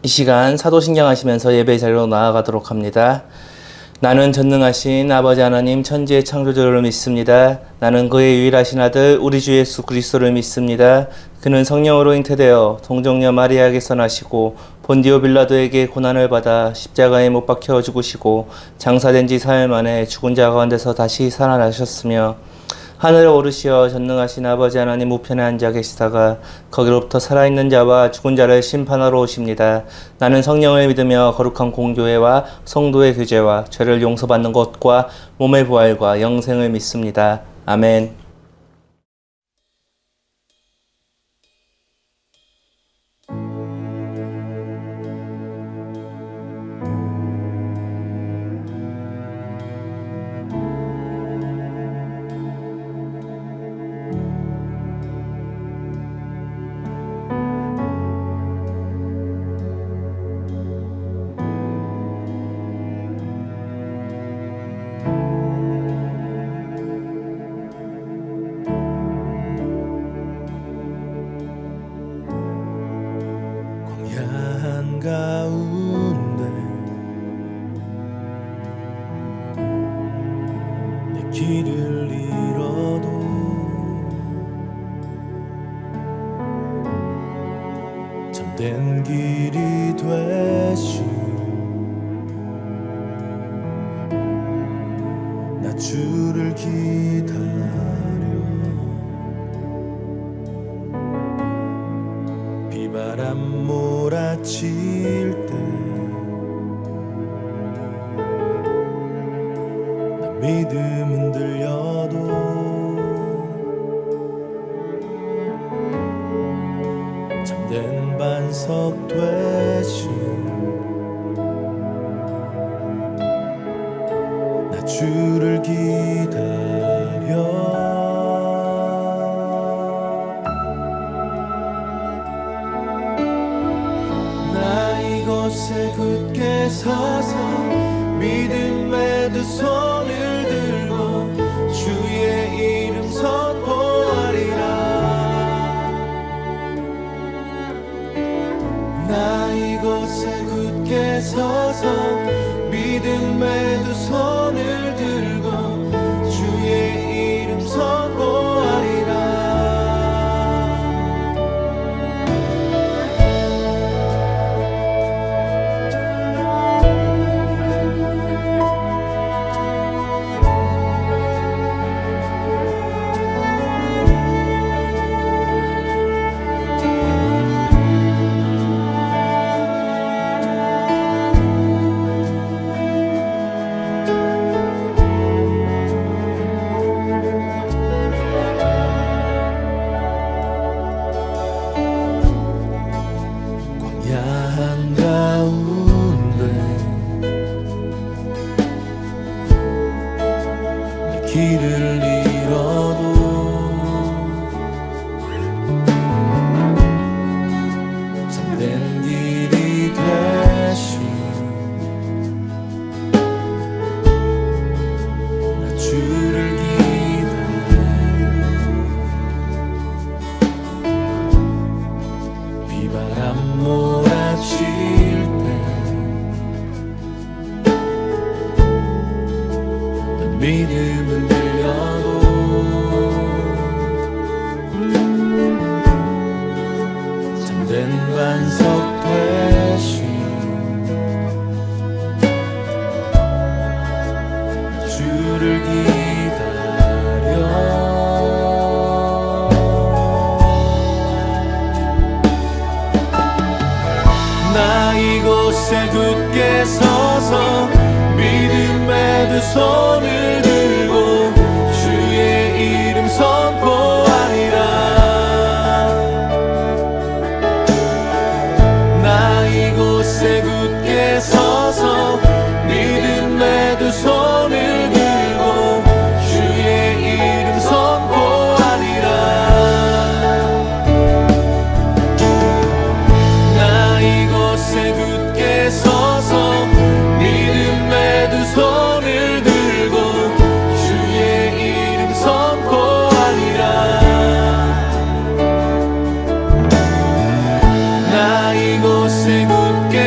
이 시간 사도신경 하시면서 예배 자리로 나아가도록 합니다. 나는 전능하신 아버지 하나님 천지의 창조주를 믿습니다. 나는 그의 유일하신 아들 우리 주 예수 그리스도를 믿습니다. 그는 성령으로 잉태되어 동정녀 마리아에게서 나시고 본디오 빌라도에게 고난을 받아 십자가에 못 박혀 죽으시고 장사된 지 사흘 만에 죽은 자 가운데서 다시 살아나셨으며 하늘에 오르시어 전능하신 아버지 하나님 우편에 앉아 계시다가 거기로부터 살아있는 자와 죽은 자를 심판하러 오십니다. 나는 성령을 믿으며 거룩한 공교회와 성도의 교제와 죄를 용서받는 것과 몸의 부활과 영생을 믿습니다. 아멘. 가운데 내 길을 잃어도 참된 길이 되시 나 주를 기다려 비바람 몰아칠 때 나 믿음 흔들려도 참된 반석 되시 나 주를 기다려 이곳에 굳게 서서 믿음의 두 손을 들고 주의 이름 선포하리라. 나 이곳에 굳게 서서 믿음의 두 손을 들고 주의 이름 선포하리라. 길을 잃어도 참된 길이 되시 나 주를 기다려 비바람 몰아칠 때 믿음은 들려도 참된 반석 되시 주를 기다려 나 이곳에 굳게 서서 믿음의 두 손을 들고 주의 이름 선포하리라. 나 이곳에 굳게 서서 믿음의 두 손을 들고 주의 이름 선포하리라. 나 이곳에 굳게 서서 믿음의 두 손을 들고 주의 이름 선포하리라. 나 이곳에 굳게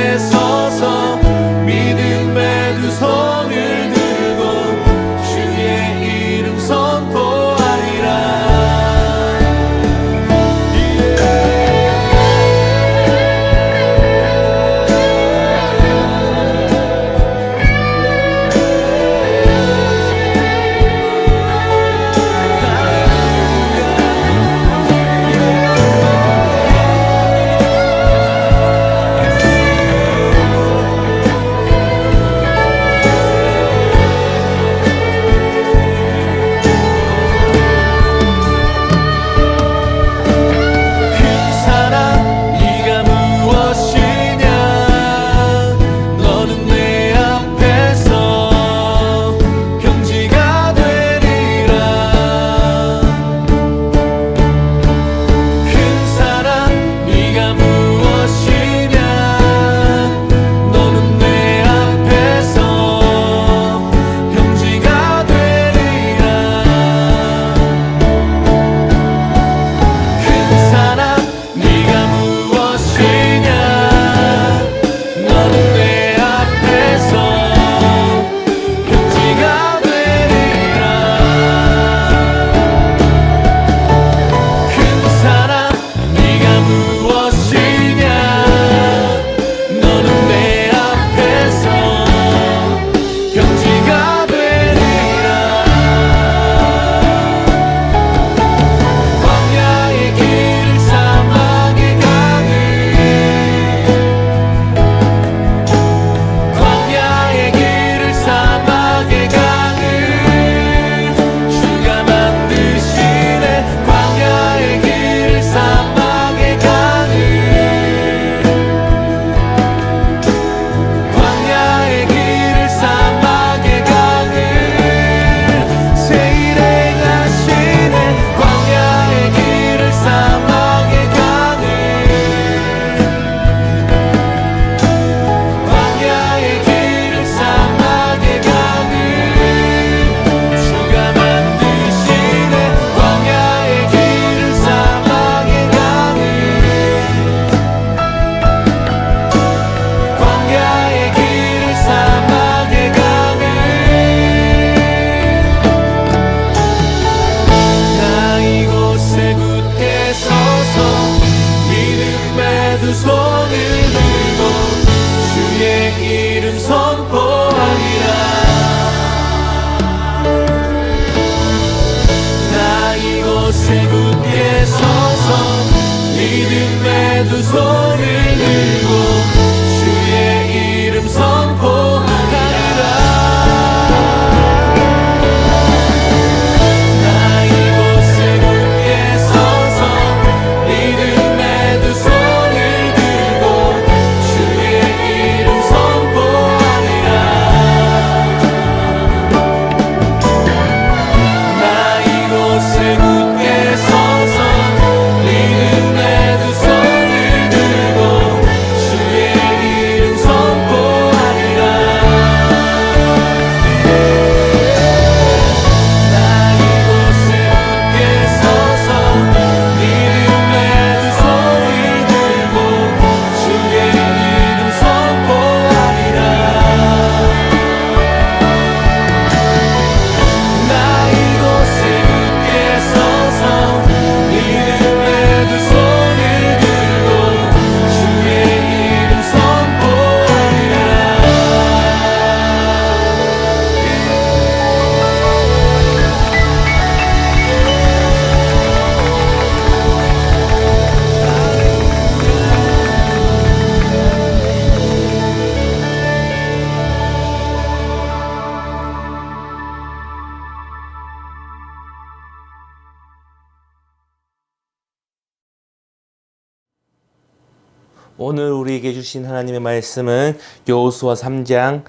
오늘 우리에게 주신 하나님의 말씀은 여호수아 3장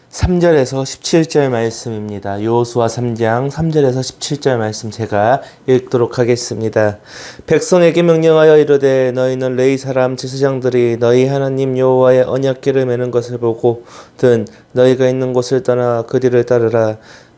3절에서 17절 말씀입니다. 여호수아 3장 3절에서 17절 말씀 제가 읽도록 하겠습니다. 백성에게 명령하여 이르되 너희는 레위 사람 제사장들이 너희 하나님 여호와의 언약궤를 매는 것을 보고든 너희가 있는 곳을 떠나 그 뒤를 따르라.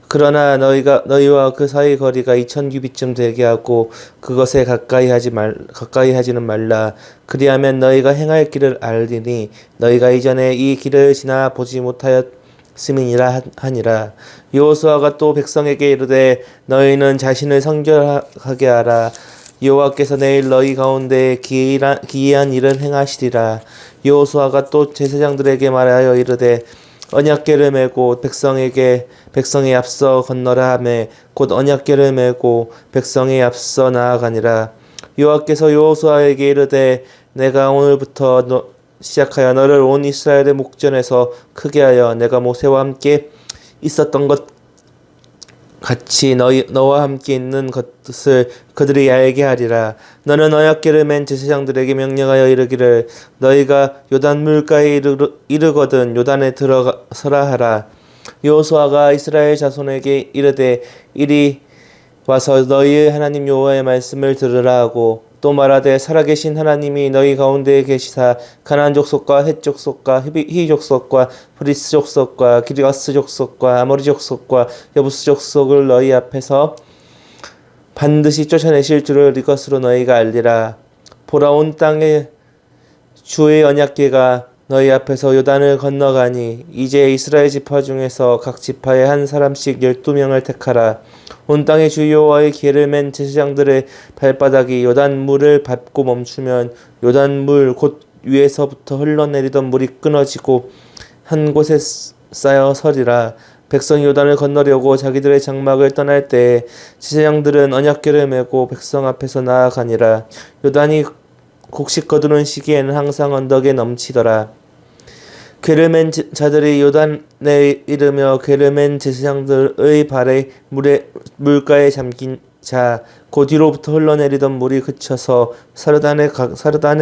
그러나 너희와 그 사이 거리가 2000규빗쯤 되게 하고 그것에 가까이 하지는 말라. 그리하면 너희가 행할 길을 알리니 너희가 이전에 이 길을 지나 보지 못하였음이니라 하니라. 여호수아가 또 백성에게 이르되 너희는 자신을 성결하게 하라. 여호와께서 내일 너희 가운데 기이한 일을 행하시리라. 여호수아가 또 제사장들에게 말하여 이르되 언약궤를 메고 백성에 앞서 건너라 하매 곧 언약궤를 메고 백성에 앞서 나아가니라. 여호와께서 여호수아에게 이르되 내가 오늘부터 시작하여 너를 온 이스라엘의 목전에서 크게 하여 내가 모세와 함께 있었던 것 같이 너와 함께 있는 것을 그들이 알게 하리라. 너는 언약궤를 맨 제사장들에게 명령하여 이르기를 너희가 요단 물가에 이르거든 요단에 들어서라 하라. 여호수아가 이스라엘 자손에게 이르되 이리 와서 너희 하나님 여호와의 말씀을 들으라 하고 또 말하되 살아계신 하나님이 너희 가운데에 계시사 가나안 족속과 헷 족속과 히비 족속과 브리스 족속과 기르가스 족속과 아모리 족속과 여부스 족속을 너희 앞에서 반드시 쫓아내실 줄을 이것으로 너희가 알리라. 보라 온 땅에 주의 언약궤가 너희 앞에서 요단을 건너가니 이제 이스라엘 지파 중에서 각 지파에 한 사람씩 12명을 택하라. 온 땅에 주 여호와의 궤를 맨 제사장들의 발바닥이 요단 물을 밟고 멈추면 요단 물 곧 위에서부터 흘러내리던 물이 끊어지고 한 곳에 쌓여 서리라. 백성이 요단을 건너려고 자기들의 장막을 떠날 때에 제사장들은 언약궤를 메고 백성 앞에서 나아가니라. 요단이 곡식 거두는 시기에는 항상 언덕에 넘치더라. 궤를 맨 자들이 요단에 이르며 궤를 맨 제사장들의 발에 물가에 잠긴 자 그 뒤로부터 흘러내리던 물이 그쳐서 사르단에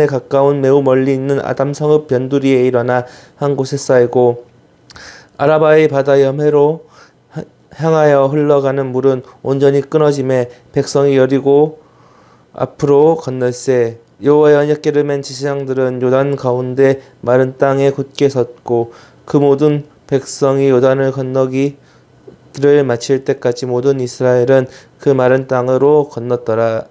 가까운 매우 멀리 있는 아담 성읍 변두리에 일어나 한 곳에 쌓이고 아라바의 바다 여매로 향하여 흘러가는 물은 온전히 끊어짐에 백성이 여리고 앞으로 건널세. 여호와의 언약궤를 맨 제사장들은 요단 가운데 마른 땅에 굳게 섰고 그 모든 백성이 요단을 건너기를 마칠 때까지 모든 이스라엘은 그 마른 땅으로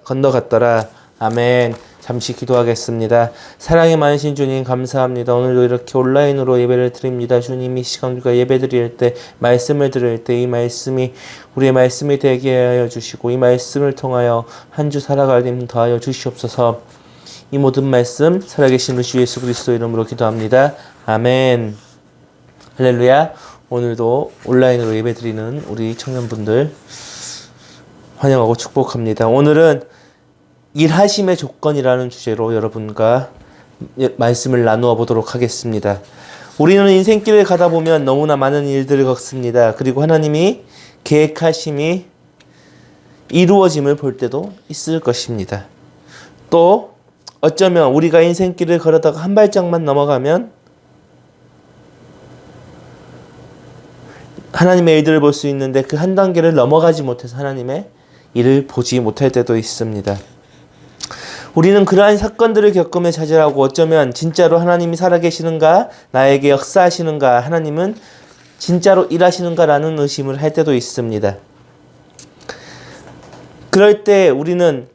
건너갔더라. 아멘. 잠시 기도하겠습니다. 사랑이 많으신 주님 감사합니다. 오늘도 이렇게 온라인으로 예배를 드립니다. 주님 이 시간 우리가 예배 드릴 때 말씀을 들을 때 이 말씀이 우리의 말씀이 되게 하여 주시고 이 말씀을 통하여 한 주 살아갈 힘 더하여 주시옵소서. 이 모든 말씀 살아계신 우리 주 예수 그리스도 이름으로 기도합니다. 아멘. 할렐루야. 오늘도 온라인으로 예배드리는 우리 청년분들 환영하고 축복합니다. 오늘은 일하심의 조건이라는 주제로 여러분과 말씀을 나누어 보도록 하겠습니다. 우리는 인생길을 가다 보면 너무나 많은 일들을 겪습니다. 그리고 하나님이 계획하심이 이루어짐을 볼 때도 있을 것입니다. 또 어쩌면 우리가 인생길을 걸어다가 한 발짝만 넘어가면 하나님의 일들을 볼 수 있는데 그 한 단계를 넘어가지 못해서 하나님의 일을 보지 못할 때도 있습니다. 우리는 그러한 사건들을 겪으며 자제하고 어쩌면 진짜로 하나님이 살아계시는가, 나에게 역사하시는가, 하나님은 진짜로 일하시는가라는 의심을 할 때도 있습니다. 그럴 때 우리는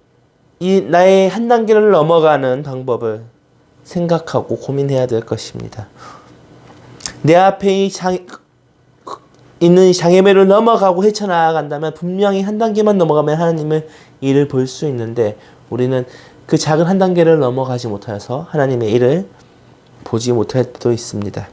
이 나의 한 단계를 넘어가는 방법을 생각하고 고민해야 될 것입니다. 내 앞에 있는 장애물을 넘어가고 헤쳐나간다면 분명히 한 단계만 넘어가면 하나님의 일을 볼 수 있는데 우리는 그 작은 한 단계를 넘어가지 못하여서 하나님의 일을 보지 못할 때도 있습니다.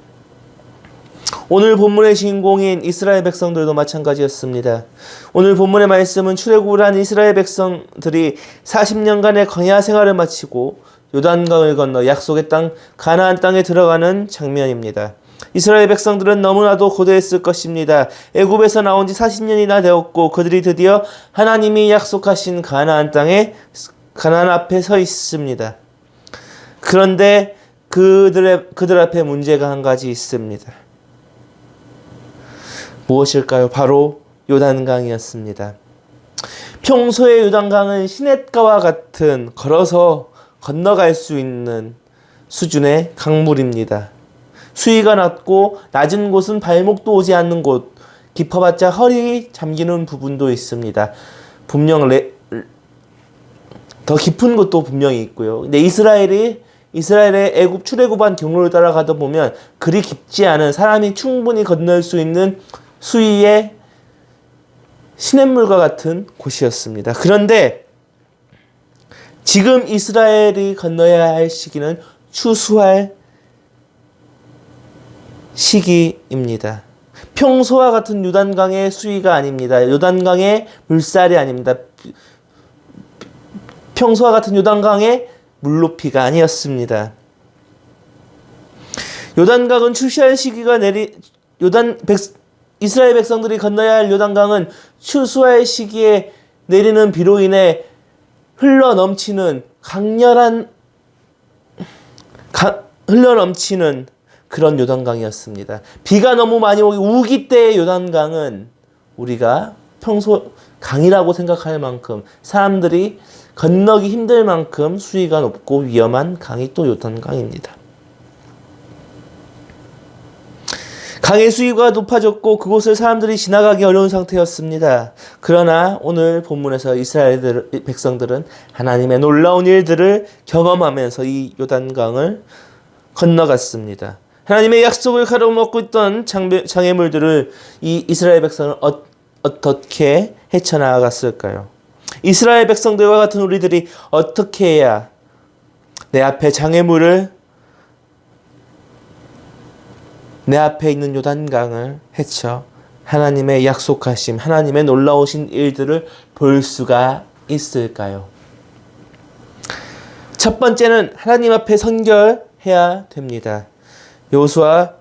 오늘 본문의 주인공인 이스라엘 백성들도 마찬가지였습니다. 오늘 본문의 말씀은 출애굽을 한 이스라엘 백성들이 40년간의 광야 생활을 마치고 요단강을 건너 약속의 땅 가나안 땅에 들어가는 장면입니다. 이스라엘 백성들은 너무나도 고대했을 것입니다. 애굽에서 나온 지 40년이나 되었고 그들이 드디어 하나님이 약속하신 가나안 앞에 서 있습니다. 그런데 그들 앞에 문제가 한 가지 있습니다. 무엇일까요? 바로 요단강이었습니다. 평소에 요단강은 시냇가와 같은 걸어서 건너갈 수 있는 수준의 강물입니다. 수위가 낮고 낮은 곳은 발목도 오지 않는 곳, 깊어봤자 허리 잠기는 부분도 있습니다. 분명 더 깊은 곳도 분명히 있고요. 근데 이스라엘의 애굽 출애굽한 경로를 따라가다 보면 그리 깊지 않은 사람이 충분히 건널 수 있는 수위의 시냇물과 같은 곳이었습니다. 그런데 지금 이스라엘이 건너야 할 시기는 추수할 시기입니다. 평소와 같은 요단강의 수위가 아닙니다. 요단강의 물살이 아닙니다. 평소와 같은 요단강의 물높이가 아니었습니다. 요단강은 추수할 시기가 이스라엘 백성들이 건너야 할 요단강은 추수할 시기에 내리는 비로 인해 흘러 넘치는 그런 요단강이었습니다. 비가 너무 많이 오기 우기 때의 요단강은 우리가 평소 강이라고 생각할 만큼 사람들이 건너기 힘들 만큼 수위가 높고 위험한 강이 또 요단강입니다. 강의 수위가 높아졌고 그곳을 사람들이 지나가기 어려운 상태였습니다. 그러나 오늘 본문에서 이스라엘 백성들은 하나님의 놀라운 일들을 경험하면서 이 요단강을 건너갔습니다. 하나님의 약속을 가로막고 있던 장애물들을 이 이스라엘 백성은 어떻게 헤쳐나갔을까요? 이스라엘 백성들과 같은 우리들이 어떻게 해야 내 앞에 내 앞에 있는 요단강을 헤쳐 하나님의 약속하심, 하나님의 놀라우신 일들을 볼 수가 있을까요? 첫 번째는 하나님 앞에 선결해야 됩니다. 여호수아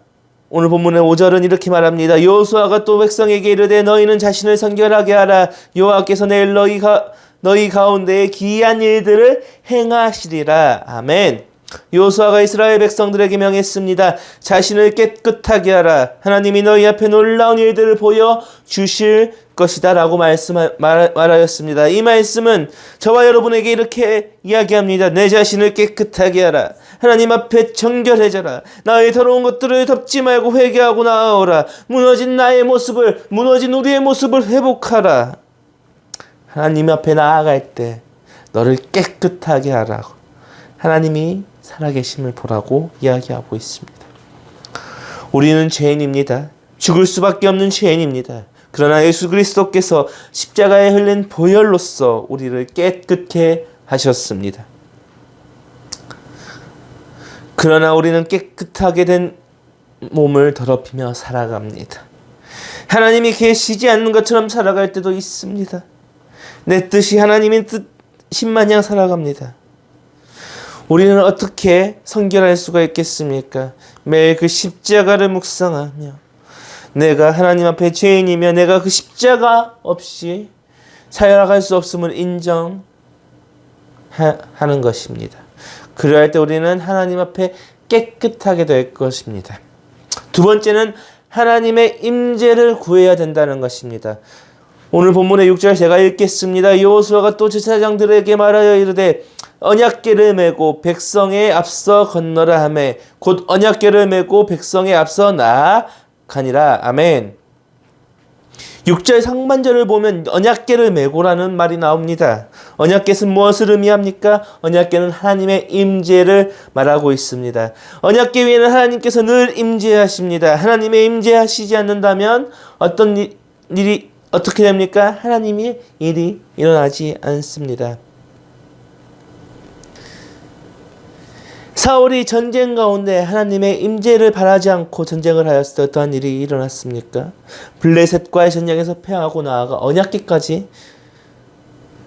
오늘 본문의 5절은 이렇게 말합니다. 여호수아가 또 백성에게 이르되 너희는 자신을 선결하게 하라. 여호와께서 내일 너희 가운데에 기이한 일들을 행하시리라. 아멘. 여호수아가 이스라엘 백성들에게 명했습니다. 자신을 깨끗하게 하라. 하나님이 너희 앞에 놀라운 일들을 보여 주실 것이다 라고 말하였습니다. 이 말씀은 저와 여러분에게 이렇게 이야기합니다. 내 자신을 깨끗하게 하라. 하나님 앞에 정결해져라. 나의 더러운 것들을 덮지 말고 회개하고 나아오라. 무너진 우리의 모습을 회복하라. 하나님 앞에 나아갈 때 너를 깨끗하게 하라고 하나님이 살아계심을 보라고 이야기하고 있습니다. 우리는 죄인입니다. 죽을 수밖에 없는 죄인입니다. 그러나 예수 그리스도께서 십자가에 흘린 보혈로서 우리를 깨끗게 하셨습니다. 그러나 우리는 깨끗하게 된 몸을 더럽히며 살아갑니다. 하나님이 계시지 않는 것처럼 살아갈 때도 있습니다. 내 뜻이 하나님의 뜻인 마냥 살아갑니다. 우리는 어떻게 선결할 수가 있겠습니까? 매일 그 십자가를 묵상하며 내가 하나님 앞에 죄인이며 내가 그 십자가 없이 살아갈 수 없음을 인정하는 것입니다. 그럴 때 우리는 하나님 앞에 깨끗하게 될 것입니다. 두 번째는 하나님의 임재를 구해야 된다는 것입니다. 오늘 본문의 6절 제가 읽겠습니다. 여호수아가 또 제사장들에게 말하여 이르되 언약궤를 메고 백성에 앞서 건너라 하매 곧 언약궤를 메고 백성에 앞서 나아가니라. 아멘. 6절 상반절을 보면 언약궤를 메고라는 말이 나옵니다. 언약궤는 무엇을 의미합니까? 언약궤는 하나님의 임재를 말하고 있습니다. 언약궤 위에는 하나님께서 늘 임재하십니다. 하나님의 임재하시지 않는다면 어떤 일이 어떻게 됩니까? 하나님의 일이 일어나지 않습니다. 사울이 전쟁 가운데 하나님의 임재를 바라지 않고 전쟁을 하였을 때 어떠한 일이 일어났습니까? 블레셋과의 전쟁에서 패하고 나아가 언약궤까지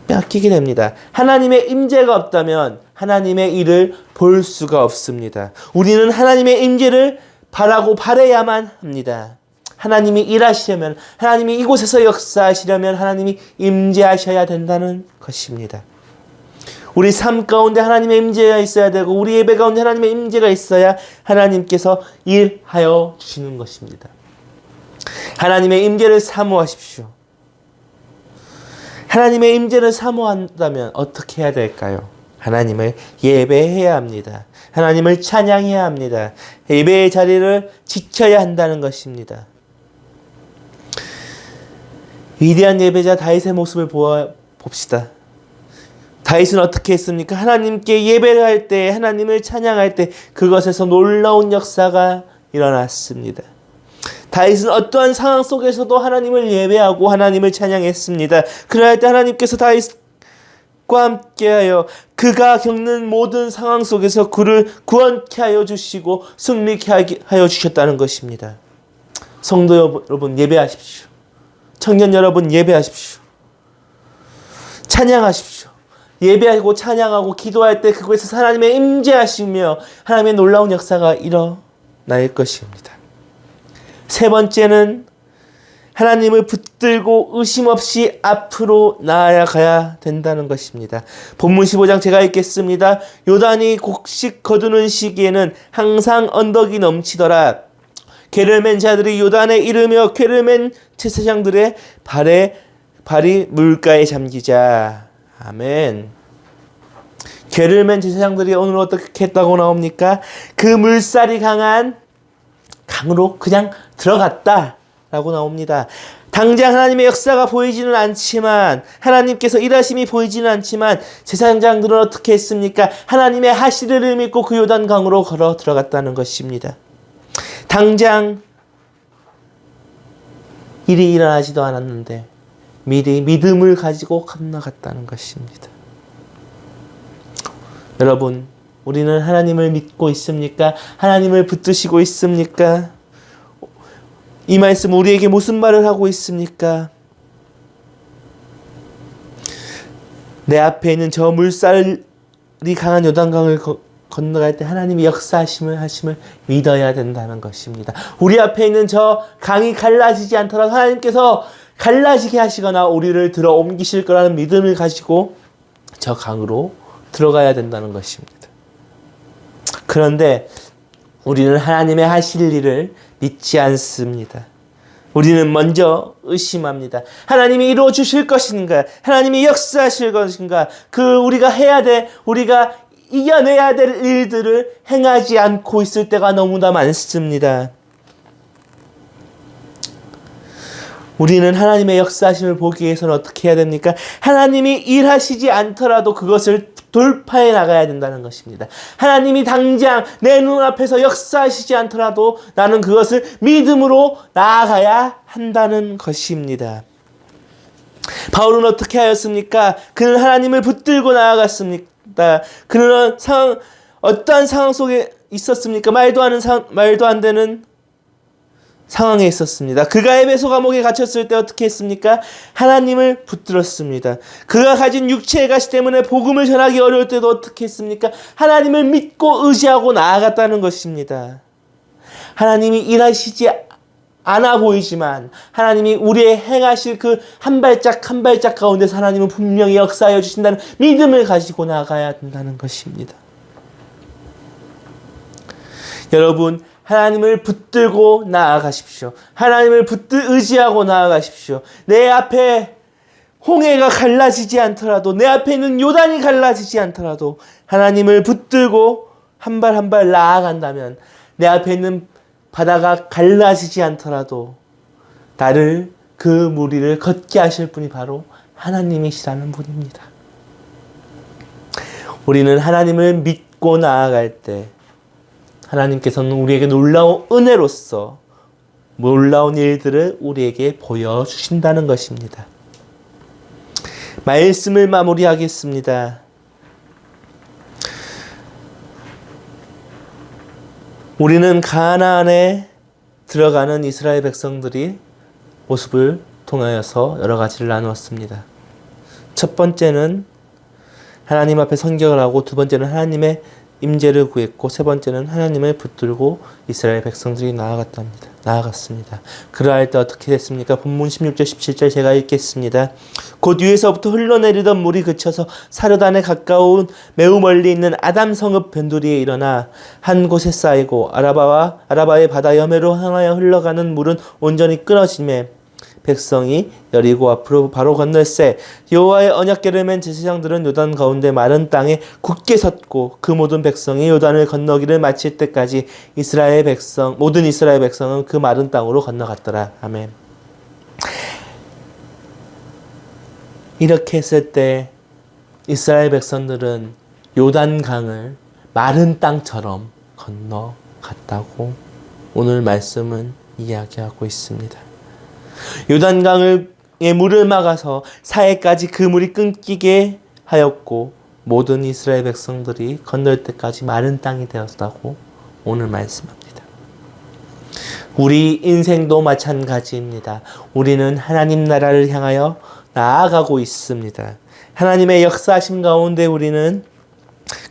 빼앗기게 됩니다. 하나님의 임재가 없다면 하나님의 일을 볼 수가 없습니다. 우리는 하나님의 임재를 바라야만 합니다. 하나님이 일하시려면, 하나님이 이곳에서 역사하시려면 하나님이 임재하셔야 된다는 것입니다. 우리 삶 가운데 하나님의 임재가 있어야 되고 우리 예배 가운데 하나님의 임재가 있어야 하나님께서 일하여 주시는 것입니다. 하나님의 임재를 사모하십시오. 하나님의 임재를 사모한다면 어떻게 해야 될까요? 하나님을 예배해야 합니다. 하나님을 찬양해야 합니다. 예배의 자리를 지켜야 한다는 것입니다. 위대한 예배자 다윗의 모습을 봅시다. 다윗은 어떻게 했습니까? 하나님께 예배를 할 때, 하나님을 찬양할 때 그것에서 놀라운 역사가 일어났습니다. 다윗은 어떠한 상황 속에서도 하나님을 예배하고 하나님을 찬양했습니다. 그럴 때 하나님께서 다윗과 함께하여 그가 겪는 모든 상황 속에서 그를 구원케 하여 주시고 승리케 하여 주셨다는 것입니다. 성도 여러분, 예배하십시오. 청년 여러분, 예배하십시오. 찬양하십시오. 예배하고 찬양하고 기도할 때 그곳에서 하나님의 임재하시며 하나님의 놀라운 역사가 일어날 것입니다. 세 번째는 하나님을 붙들고 의심 없이 앞으로 나아가야 된다는 것입니다. 본문 15장 제가 읽겠습니다. 요단이 곡식 거두는 시기에는 항상 언덕이 넘치더라. 궤를 맨 자들이 요단에 이르며 궤를 맨 제사장들의 발이 물가에 잠기자. 아멘. 궤를 맨 제사장들이 오늘 어떻게 했다고 나옵니까? 그 물살이 강한 강으로 그냥 들어갔다라고 나옵니다. 당장 하나님의 역사가 보이지는 않지만, 하나님께서 일하심이 보이지는 않지만 제사장들은 어떻게 했습니까? 하나님의 하시를 믿고 그 요단강으로 걸어 들어갔다는 것입니다. 당장 일이 일어나지도 않았는데 미리 믿음을 가지고 건너갔다는 것입니다. 여러분, 우리는 하나님을 믿고 있습니까? 하나님을 붙드시고 있습니까? 이 말씀 우리에게 무슨 말을 하고 있습니까? 내 앞에 있는 저 물살이 강한 요단강을 건너갈 때 하나님이 역사하심을 믿어야 된다는 것입니다. 우리 앞에 있는 저 강이 갈라지지 않더라도 하나님께서 갈라지게 하시거나 우리를 들어 옮기실 거라는 믿음을 가지고 저 강으로 들어가야 된다는 것입니다. 그런데 우리는 하나님의 하실 일을 믿지 않습니다. 우리는 먼저 의심합니다. 하나님이 이루어 주실 것인가? 하나님이 역사하실 것인가? 우리가 해야 될, 우리가 이겨내야 될 일들을 행하지 않고 있을 때가 너무나 많습니다. 우리는 하나님의 역사하심을 보기 위해서는 어떻게 해야 됩니까? 하나님이 일하시지 않더라도 그것을 돌파해 나가야 된다는 것입니다. 하나님이 당장 내 눈앞에서 역사하시지 않더라도 나는 그것을 믿음으로 나아가야 한다는 것입니다. 바울은 어떻게 하였습니까? 그는 하나님을 붙들고 나아갔습니다. 그는 어떠한 상황 속에 있었습니까? 말도 안 되는 상황에 있었습니다. 그가 에베소 감옥에 갇혔을 때 어떻게 했습니까? 하나님을 붙들었습니다. 그가 가진 육체의 가시 때문에 복음을 전하기 어려울 때도 어떻게 했습니까? 하나님을 믿고 의지하고 나아갔다는 것입니다. 하나님이 일하시지 않아 보이지만 하나님이 우리의 행하실 그 한 발짝 한 발짝 가운데서 하나님은 분명히 역사하여 주신다는 믿음을 가지고 나아가야 된다는 것입니다. 여러분, 하나님을 붙들고 나아가십시오. 하나님을 의지하고 나아가십시오. 내 앞에 홍해가 갈라지지 않더라도, 내 앞에 있는 요단이 갈라지지 않더라도 하나님을 붙들고 한 발 한 발 나아간다면, 내 앞에 있는 바다가 갈라지지 않더라도 나를 그 무리를 걷게 하실 분이 바로 하나님이시라는 분입니다. 우리는 하나님을 믿고 나아갈 때 하나님께서는 우리에게 놀라운 은혜로서 놀라운 일들을 우리에게 보여주신다는 것입니다. 말씀을 마무리하겠습니다. 우리는 가나안에 들어가는 이스라엘 백성들이 모습을 통하여서 여러 가지를 나누었습니다. 첫 번째는 하나님 앞에 선격을 하고, 두 번째는 하나님의 임재를 구했고 세 번째는 하나님을 붙들고 이스라엘 백성들이 나아갔습니다. 그러할 때 어떻게 됐습니까? 본문 16절 17절 제가 읽겠습니다. 곧 위에서부터 흘러내리던 물이 그쳐서 사르단에 가까운 매우 멀리 있는 아담 성읍 변두리에 일어나 한 곳에 쌓이고 아라바의 바다 여매로 향하여 흘러가는 물은 온전히 끊어지매 백성이 여리고 앞으로 바로 건널세 여호와의 언약궤를 맨 제사장들은 요단 가운데 마른 땅에 굳게 섰고 그 모든 백성이 요단을 건너기를 마칠 때까지 모든 이스라엘 백성은 그 마른 땅으로 건너갔더라. 아멘. 이렇게 했을 때 이스라엘 백성들은 요단강을 마른 땅처럼 건너갔다고 오늘 말씀은 이야기하고 있습니다. 요단강의 물을 막아서 사해까지 그 물이 끊기게 하였고 모든 이스라엘 백성들이 건널 때까지 마른 땅이 되었다고 오늘 말씀합니다. 우리 인생도 마찬가지입니다. 우리는 하나님 나라를 향하여 나아가고 있습니다. 하나님의 역사하심 가운데 우리는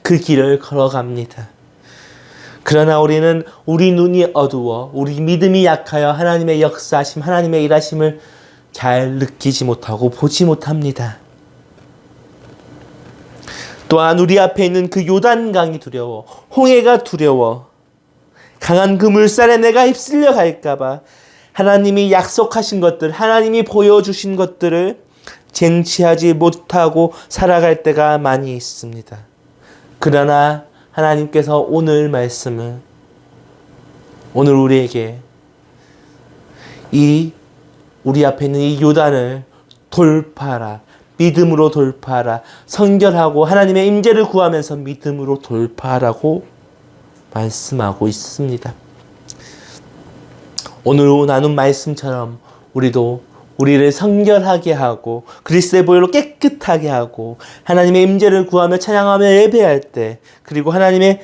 그 길을 걸어갑니다. 그러나 우리는 우리 눈이 어두워 우리 믿음이 약하여 하나님의 역사하심, 하나님의 일하심을 잘 느끼지 못하고 보지 못합니다. 또한 우리 앞에 있는 그 요단강이 두려워, 홍해가 두려워, 강한 그 물살에 내가 휩쓸려 갈까봐 하나님이 약속하신 것들, 하나님이 보여주신 것들을 쟁취하지 못하고 살아갈 때가 많이 있습니다. 그러나 하나님께서 오늘 말씀을 오늘 우리에게 우리 앞에 있는 이 요단을 돌파하라. 믿음으로 돌파하라. 성결하고 하나님의 임재를 구하면서 믿음으로 돌파하라고 말씀하고 있습니다. 오늘 나눈 말씀처럼 우리도 우리를 성결하게 하고 그리스도의 보혈로 깨끗하게 하고 하나님의 임재를 구하며 찬양하며 예배할 때 그리고 하나님의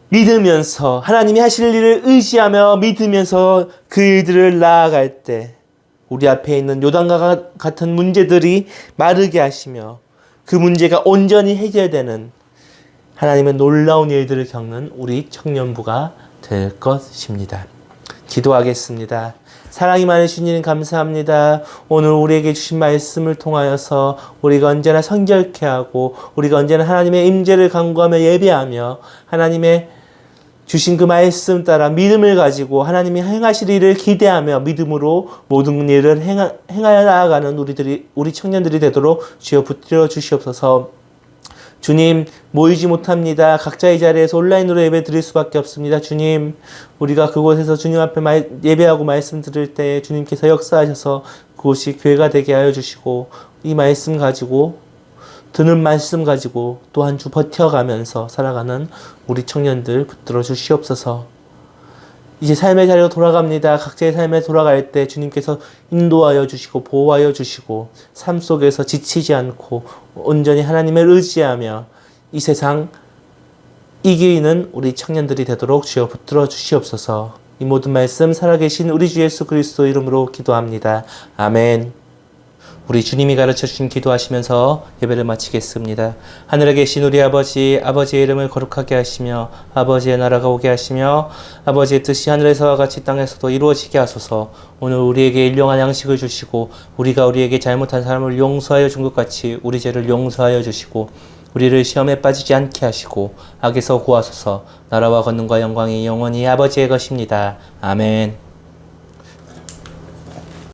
믿으면서 하나님이 하실 일을 의지하며 믿으면서 그 일들을 나아갈 때 우리 앞에 있는 요단과 같은 문제들이 마르게 하시며 그 문제가 온전히 해결되는 하나님의 놀라운 일들을 겪는 우리 청년부가 될 것입니다. 기도하겠습니다. 사랑이 많으신 주님 감사합니다. 오늘 우리에게 주신 말씀을 통하여서 우리가 언제나 성결케 하고 우리가 언제나 하나님의 임재를 간구하며 예배하며 하나님의 주신 그 말씀 따라 믿음을 가지고 하나님이 행하실 일을 기대하며 믿음으로 모든 일을 행하여 나아가는 우리 청년들이 되도록 주여 붙들어 주시옵소서. 주님, 모이지 못합니다. 각자의 자리에서 온라인으로 예배 드릴 수밖에 없습니다. 주님, 우리가 그곳에서 주님 앞에 예배하고 말씀 들을 때 주님께서 역사하셔서 그곳이 교회가 되게 하여 주시고 이 말씀 가지고 듣는 말씀 가지고 또 한 주 버텨가면서 살아가는 우리 청년들 붙들어 주시옵소서. 이제 삶의 자리로 돌아갑니다. 각자의 삶에 돌아갈 때 주님께서 인도하여 주시고 보호하여 주시고 삶 속에서 지치지 않고 온전히 하나님을 의지하며 이 세상 이기는 우리 청년들이 되도록 주여 붙들어 주시옵소서. 이 모든 말씀 살아계신 우리 주 예수 그리스도 이름으로 기도합니다. 아멘. 우리 주님이 가르쳐주신 기도하시면서 예배를 마치겠습니다. 하늘에 계신 우리 아버지, 아버지의 이름을 거룩하게 하시며 아버지의 나라가 오게 하시며 아버지의 뜻이 하늘에서와 같이 땅에서도 이루어지게 하소서. 오늘 우리에게 일용할 양식을 주시고 우리가 우리에게 잘못한 사람을 용서하여 준 것 같이 우리 죄를 용서하여 주시고 우리를 시험에 빠지지 않게 하시고 악에서 구하소서. 나라와 권능과 영광이 영원히 아버지의 것입니다. 아멘.